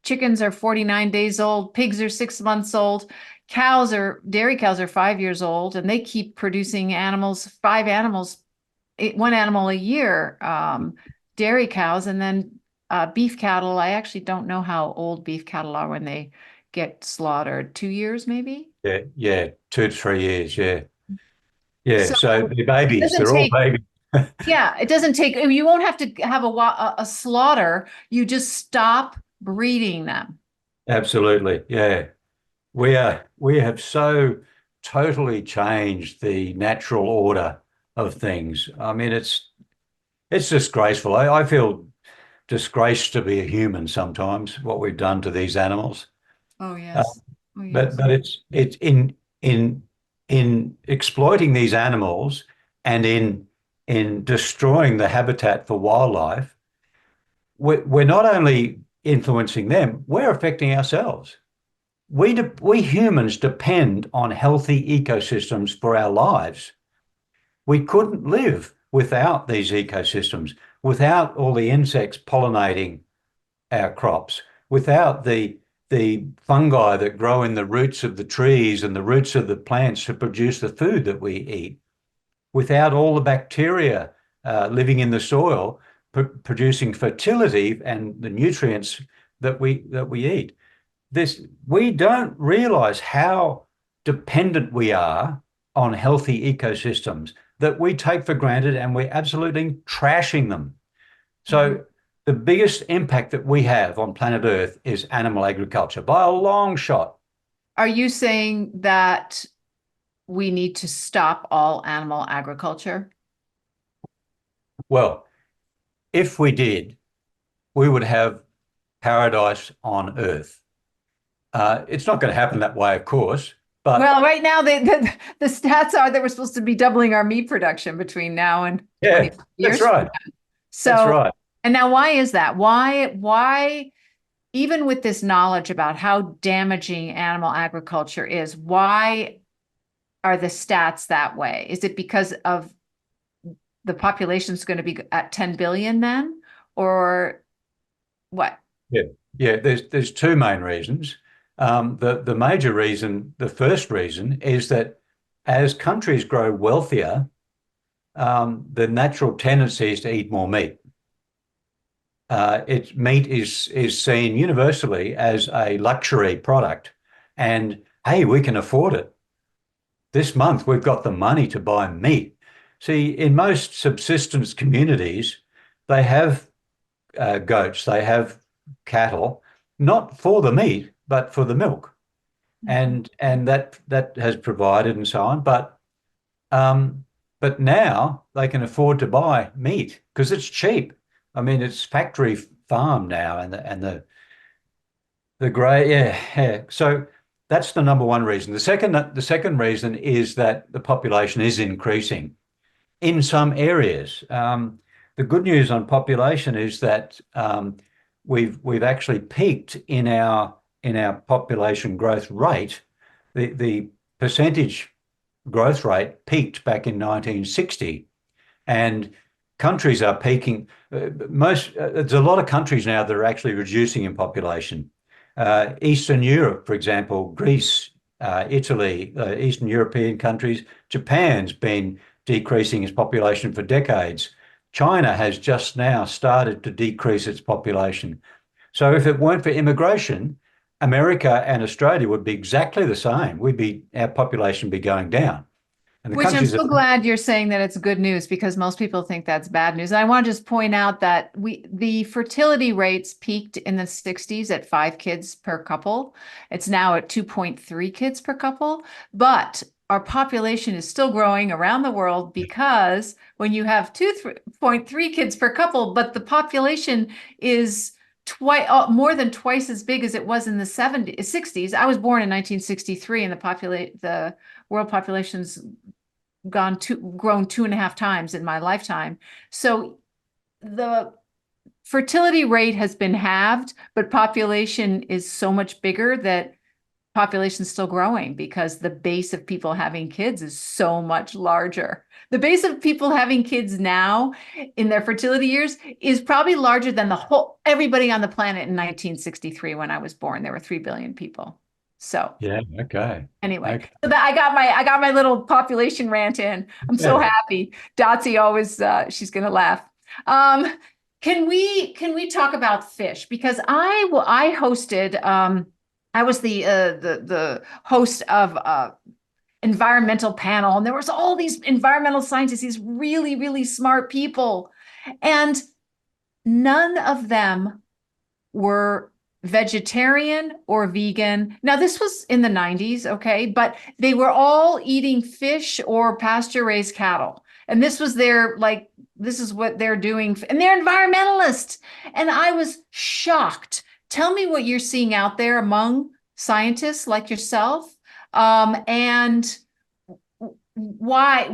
Chickens are 49 days old, pigs are 6 months old, dairy cows are 5 years old, and they keep producing one animal a year, dairy cows, and then beef cattle. I actually don't know how old beef cattle are when they get slaughtered. 2 years, maybe? Yeah, 2 to 3 years, yeah. Yeah, So so they're babies, they're all babies. yeah, it doesn't take, you won't have to have a slaughter. You just stop breeding them. Absolutely, yeah. We have so totally changed the natural order of things. I mean, it's disgraceful. I feel disgraced to be a human sometimes, what we've done to these animals. Oh, yes. Oh, But yes. it's in exploiting these animals and in destroying the habitat for wildlife, we're not only influencing them, we're affecting ourselves. We humans depend on healthy ecosystems for our lives. We couldn't live without these ecosystems, without all the insects pollinating our crops, without the fungi that grow in the roots of the trees and the roots of the plants to produce the food that we eat, without all the bacteria living in the soil producing fertility and the nutrients that we eat. We don't realize how dependent we are on healthy ecosystems that we take for granted, and we're absolutely trashing them. So the biggest impact that we have on planet Earth is animal agriculture by a long shot. Are you saying that we need to stop all animal agriculture? Well, if we did, we would have paradise on Earth. It's not going to happen that way, of course. But well, right now the stats are that we're supposed to be doubling our meat production between now and 20 years. That's right. So, that's right. And now why is that? Why, even with this knowledge about how damaging animal agriculture is, why are the stats that way? Is it because of the population is going to be at 10 billion then, or what? Yeah. There's two main reasons. The major reason, the first reason, is that as countries grow wealthier, the natural tendency is to eat more meat. meat is seen universally as a luxury product, and hey, we can afford it. This month we've got the money to buy meat. See, in most subsistence communities, they have goats, they have cattle, not for the meat, but for the milk, and that has provided and so on. But now they can afford to buy meat because it's cheap. I mean, it's factory farm now, and the grey, yeah. So that's the number one reason. The second reason is that the population is increasing in some areas. The good news on population is that we've actually peaked in our population growth rate. The percentage growth rate peaked back in 1960, and countries are peaking. There's a lot of countries now that are actually reducing in population. Eastern Europe, for example, Greece, Italy, Eastern European countries. Japan's been decreasing its population for decades. China has just now started to decrease its population. So if it weren't for immigration, America and Australia would be exactly the same. Our population would be going down. And the Which I'm countries so glad you're saying that it's good news, because most people think that's bad news. And I want to just point out that the fertility rates peaked in the 60s at 5 kids per couple. It's now at 2.3 kids per couple, but our population is still growing around the world, because when you have 2.3 kids per couple, but the population is more than twice as big as it was in the 60s. I was born in 1963, and the world population's grown 2.5 times in my lifetime. So the fertility rate has been halved, but population is so much bigger that population's still growing, because the base of people having kids is so much larger. The base of people having kids now in their fertility years is probably larger than everybody on the planet in 1963 when I was born. There were 3 billion people. So yeah, okay. anyway, Okay. so I got my little population rant in. I'm so happy. Dotsie always she's gonna laugh. Can we talk about fish? Because I hosted I was the host of environmental panel, and there was all these environmental scientists, these really, really smart people, and none of them were vegetarian or vegan. Now, this was in the 90s, okay, but they were all eating fish or pasture-raised cattle. And this was this is what they're doing, and they're environmentalists. And I was shocked. Tell me what you're seeing out there among scientists like yourself. And what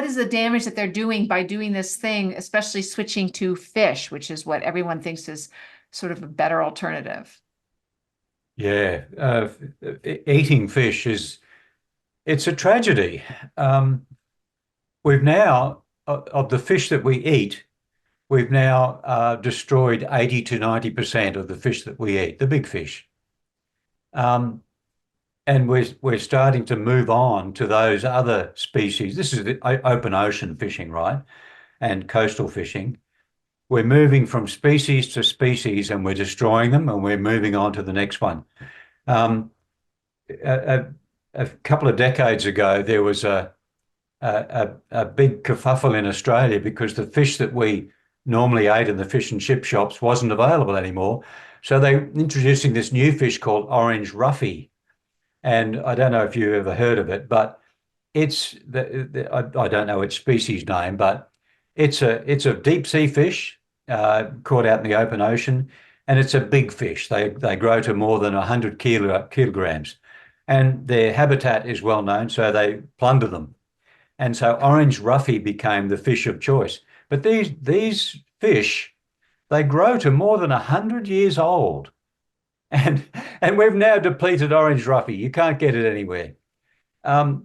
is the damage that they're doing by doing this thing, especially switching to fish, which is what everyone thinks is sort of a better alternative? Yeah, eating fish it's a tragedy. We've now, of the fish that we eat, we've now destroyed 80 to 90% of the fish that we eat, the big fish. And we're starting to move on to those other species. This is the open ocean fishing, right? And coastal fishing. We're moving from species to species, and we're destroying them, and we're moving on to the next one. A couple of decades ago, there was a big kerfuffle in Australia because the fish that we normally ate in the fish and chip shops wasn't available anymore. So they're introducing this new fish called orange roughy. And I don't know if you've ever heard of it, but I don't know its species name, but it's a deep sea fish caught out in the open ocean, and it's a big fish. They grow to more than 100 kilograms, and their habitat is well known, so they plunder them. And so orange roughy became the fish of choice. But these fish, they grow to more than 100 years old. And we've now depleted orange roughy. You can't get it anywhere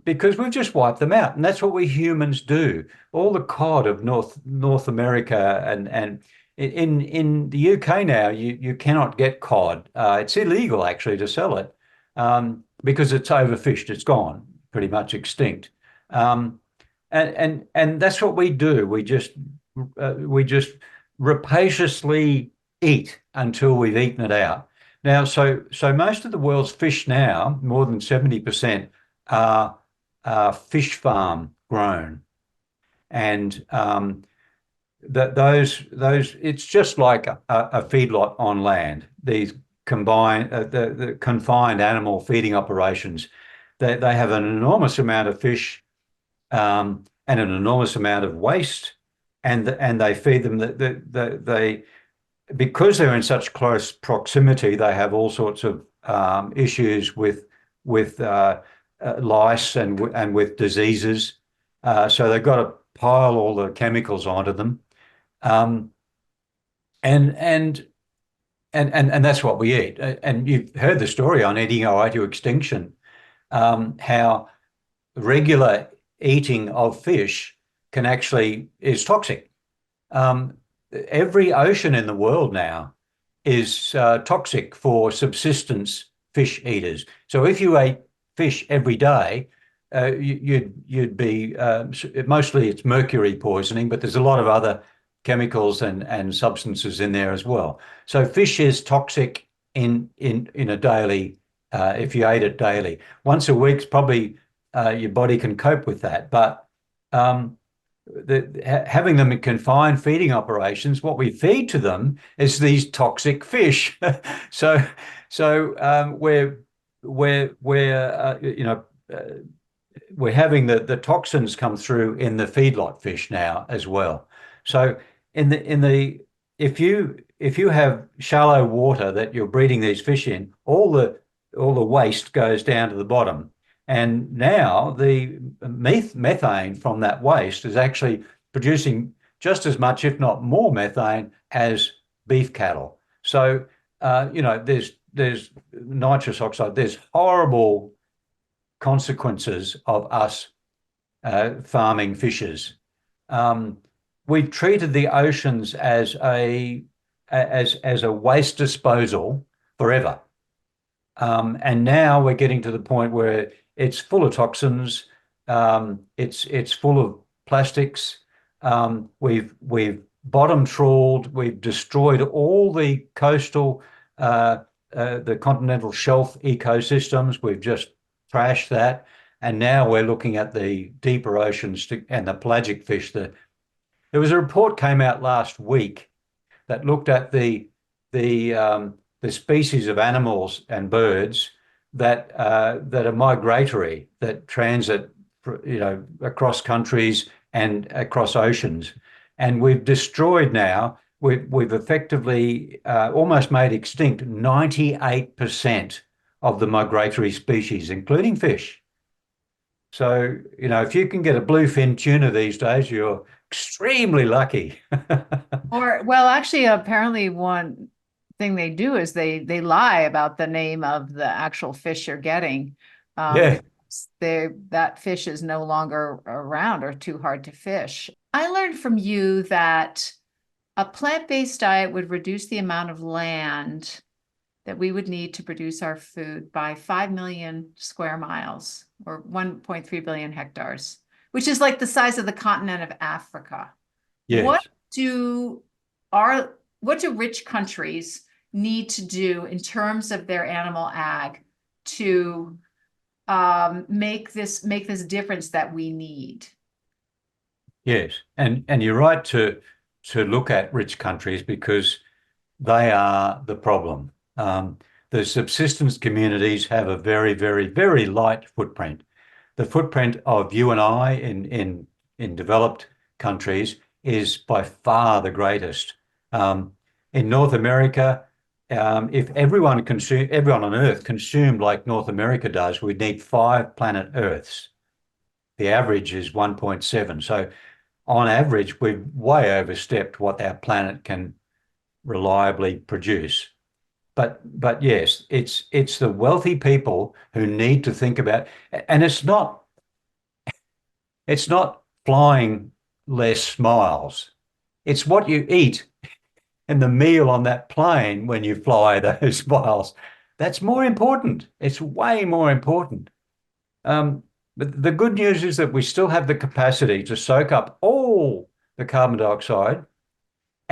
because we've just wiped them out. And that's what we humans do. All the cod of North America and in the UK now, you cannot get cod. It's illegal actually to sell it because it's overfished. It's gone, pretty much extinct. And that's what we do. We just rapaciously eat until we've eaten it out. Now, so most of the world's fish now, more than 70%, are fish farm grown, and that those it's just like a feedlot on land. These combined the confined animal feeding operations, they have an enormous amount of fish, and an enormous amount of waste, and they feed them. They because they're in such close proximity, they have all sorts of issues with lice and with diseases. So they've got to pile all the chemicals onto them, um, and and and that's what we eat. And you've heard the story on eating our way to extinction, how regular eating of fish is toxic. Um, every ocean in the world now is toxic for subsistence fish eaters. So if you ate fish every day, you'd be mostly it's mercury poisoning, but there's a lot of other chemicals and substances in there as well. So fish is toxic in a daily if you ate it daily. Once a week's probably your body can cope with that, but having them in confined feeding operations, what we feed to them is these toxic fish. so we're having the toxins come through in the feedlot fish now as well. So if you have shallow water that you're breeding these fish in, all the waste goes down to the bottom. And now the methane from that waste is actually producing just as much, if not more, methane as beef cattle. So there's nitrous oxide. There's horrible consequences of us farming fishes. We've treated the oceans as a waste disposal forever, and now we're getting to the point where it's full of toxins. It's full of plastics. We've bottom trawled. We've destroyed all the coastal, the continental shelf ecosystems. We've just trashed that, and now we're looking at the deeper oceans and the pelagic fish. There was a report came out last week that looked at the species of animals and birds that are migratory, that transit, across countries and across oceans, and we've destroyed now. We've effectively almost made extinct 98% of the migratory species, including fish. So if you can get a bluefin tuna these days, you're extremely lucky. Actually, apparently one thing they do is they lie about the name of the actual fish you're getting. Yeah. That fish is no longer around or too hard to fish. I learned from you that a plant-based diet would reduce the amount of land that we would need to produce our food by 5 million square miles, or 1.3 billion hectares, which is like the size of the continent of Africa. Yes. What do rich countries need to do in terms of their animal ag to make this difference that we need? Yes, and you're right to look at rich countries because they are the problem. The subsistence communities have a very, very, very light footprint. The footprint of you and I in developed countries is by far the greatest. In North America, if everyone on Earth consumed like North America does, we'd need 5 planet Earths. The average is 1.7. So on average, we've way overstepped what our planet can reliably produce. But yes, it's the wealthy people who need to think about, and it's not flying less miles. It's what you eat and the meal on that plane when you fly those miles. That's more important. It's way more important. But the good news is that we still have the capacity to soak up all the carbon dioxide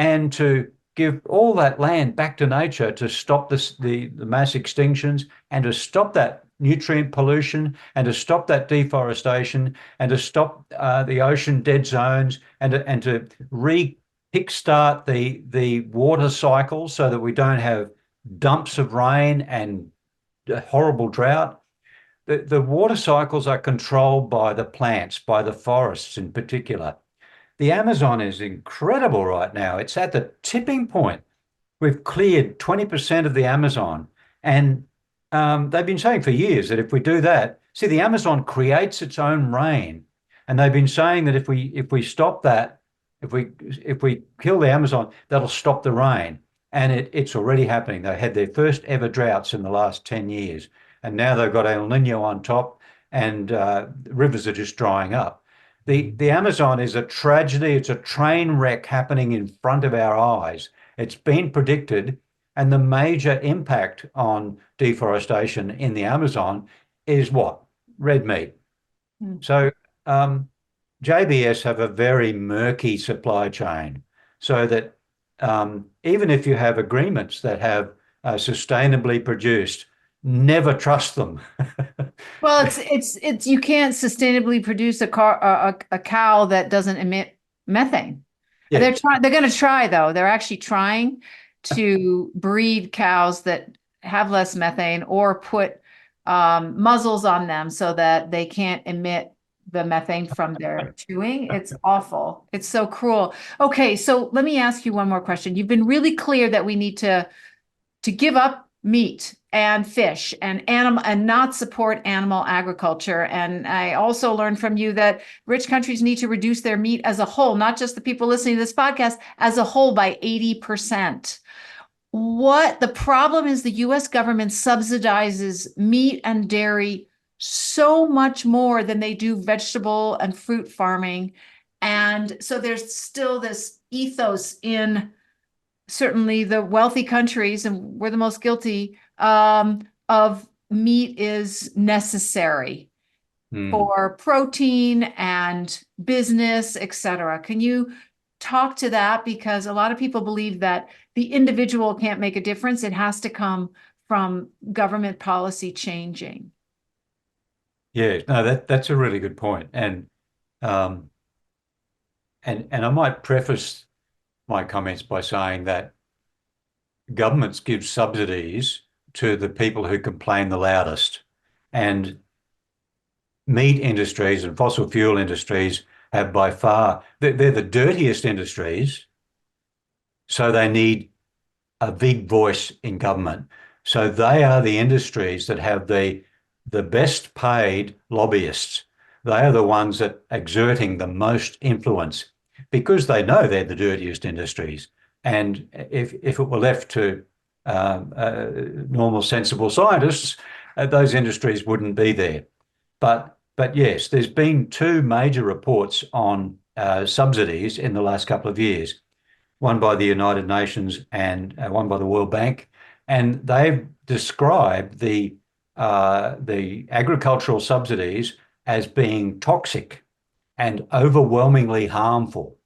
and to give all that land back to nature to stop the mass extinctions and to stop that nutrient pollution and to stop that deforestation and to stop the ocean dead zones and to kickstart the water cycle so that we don't have dumps of rain and horrible drought. The water cycles are controlled by the plants, by the forests in particular. The Amazon is incredible right now. It's at the tipping point. We've cleared 20% of the Amazon. And they've been saying for years that if we do that, see, the Amazon creates its own rain. And they've been saying that if we stop that, if we kill the Amazon, that'll stop the rain. And it's already happening. They had their first ever droughts in the last 10 years. And now they've got El Nino on top, and rivers are just drying up. The Amazon is a tragedy. It's a train wreck happening in front of our eyes. It's been predicted, and the major impact on deforestation in the Amazon is what? Red meat. So JBS have a very murky supply chain, so that even if you have agreements that have sustainably produced, never trust them. Well, it's you can't sustainably produce a cow that doesn't emit methane. Yeah. They're going to try, though. They're actually trying to breed cows that have less methane or put muzzles on them so that they can't emit the methane from their chewing. It's awful. It's so cruel. Okay, so let me ask you one more question. You've been really clear that we need to give up meat and fish and animal and not support animal agriculture. And I also learned from you that rich countries need to reduce their meat as a whole, not just the people listening to this podcast, as a whole by 80%. What the problem is, the US government subsidizes meat and dairy so much more than they do vegetable and fruit farming. And so there's still this ethos in certainly the wealthy countries, and we're the most guilty, of meat is necessary for protein and business, etc. Can you talk to that? Because a lot of people believe that the individual can't make a difference. It has to come from government policy changing. Yeah, no, that's a really good point. And I might preface my comments by saying that governments give subsidies to the people who complain the loudest. And meat industries and fossil fuel industries have by far, they're the dirtiest industries, so they need a big voice in government. So they are the industries that have the best paid lobbyists. They are the ones that are exerting the most influence because they know they're the dirtiest industries. And if it were left to normal, sensible scientists, those industries wouldn't be there. But yes, there's been two major reports on subsidies in the last couple of years, one by the United Nations and one by the World Bank, and they've described the agricultural subsidies as being toxic and overwhelmingly harmful.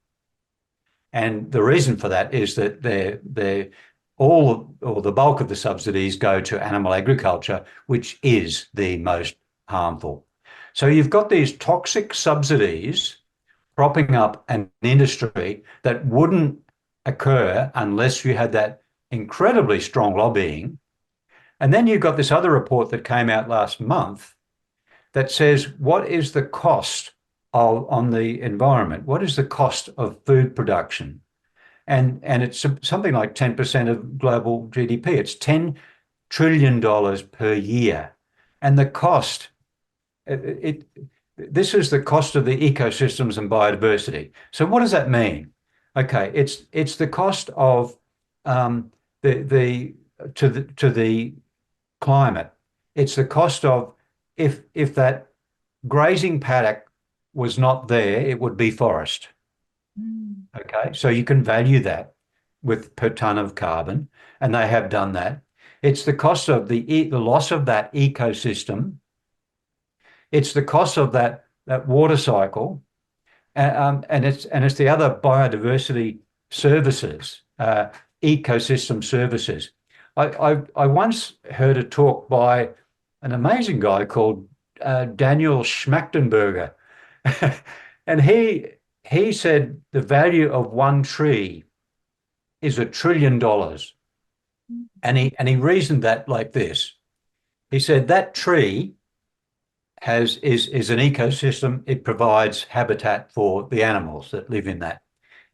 And the reason for that is that the bulk of the subsidies go to animal agriculture, which is the most harmful. So you've got these toxic subsidies propping up an industry that wouldn't occur unless you had that incredibly strong lobbying. And then you've got this other report that came out last month that says, what is the cost on the environment? What is the cost of food production? And it's something like 10% of global GDP. It's $10 trillion per year. And the cost, this is the cost of the ecosystems and biodiversity. So what does that mean? Okay, it's the cost of to the climate. It's the cost of if that grazing paddock was not there, it would be forest. Okay, so you can value that with per ton of carbon, and they have done that. It's the cost of the loss of that ecosystem. It's the cost of that water cycle, and it's the other biodiversity services, ecosystem services. I once heard a talk by an amazing guy called Daniel Schmachtenberger, and he said the value of one tree is $1 trillion, and he reasoned that like this. He said that tree is an ecosystem. It provides habitat for the animals that live in that.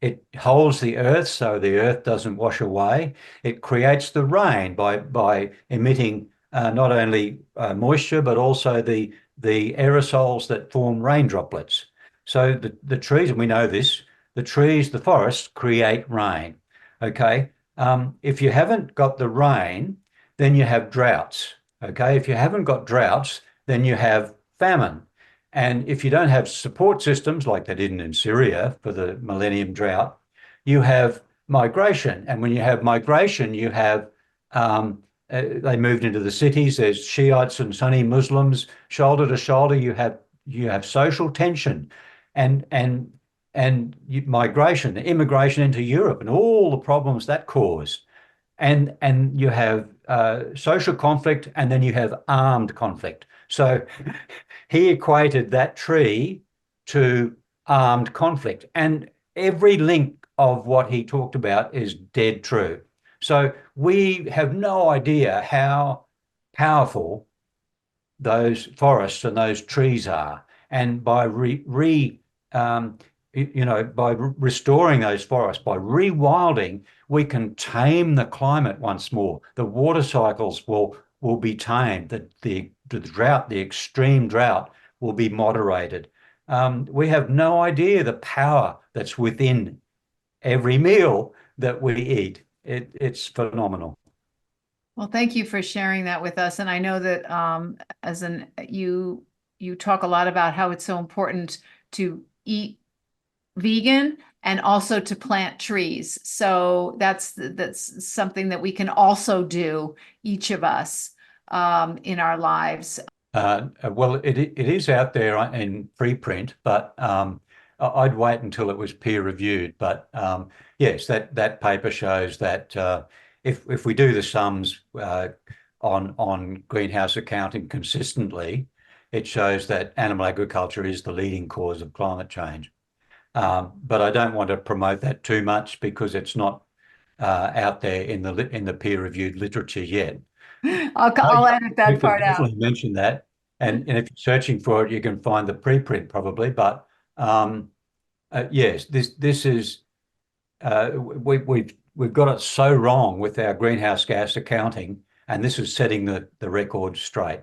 It holds the earth so the earth doesn't wash away. It creates the rain by emitting not only moisture, but also the aerosols that form rain droplets. So the trees, and we know this, the trees, the forests create rain. Okay. If you haven't got the rain, then you have droughts. Okay. If you haven't got droughts, then you have famine. And if you don't have support systems like they did in Syria for the millennium drought, you have migration. And when you have migration, you have they moved into the cities. There's Shiites and Sunni Muslims shoulder to shoulder. You have social tension, and migration, immigration into Europe, and all the problems that caused. And you have social conflict, and then you have armed conflict. So he equated that tree to armed conflict. And every link of what he talked about is dead true. So we have no idea how powerful those forests and those trees are. And by by restoring those forests, by rewilding, we can tame the climate once more. The water cycles will be tamed. The drought, the extreme drought, will be moderated. We have no idea the power that's within every meal that we eat. It's phenomenal. Well, thank you for sharing that with us. And I know that you talk a lot about how it's so important to eat vegan and also to plant trees. So that's something that we can also do, each of us, in our lives. Well, it is out there in preprint, but I'd wait until it was peer reviewed. But yes, that paper shows that if we do the sums on greenhouse accounting consistently, it shows that animal agriculture is the leading cause of climate change. But I don't want to promote that too much because it's not out there in the peer-reviewed literature yet. I'll edit that part out. Definitely mention that, and if you're searching for it, you can find the preprint probably. But yes, this is we've got it so wrong with our greenhouse gas accounting, and this is setting the record straight.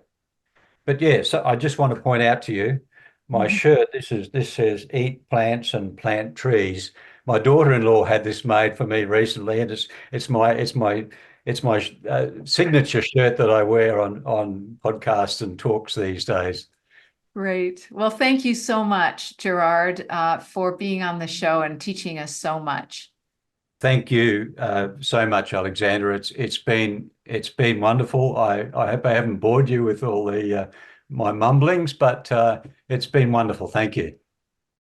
But yeah, so I just want to point out to you, my shirt, this says eat plants and plant trees. My daughter-in-law had this made for me recently, and it's my signature shirt that I wear on podcasts and talks these days. Great. Well, thank you so much, Gerard, for being on the show and teaching us so much. Thank you so much, Alexandra. It's been wonderful. I hope I haven't bored you with all the my mumblings, but it's been wonderful. Thank you.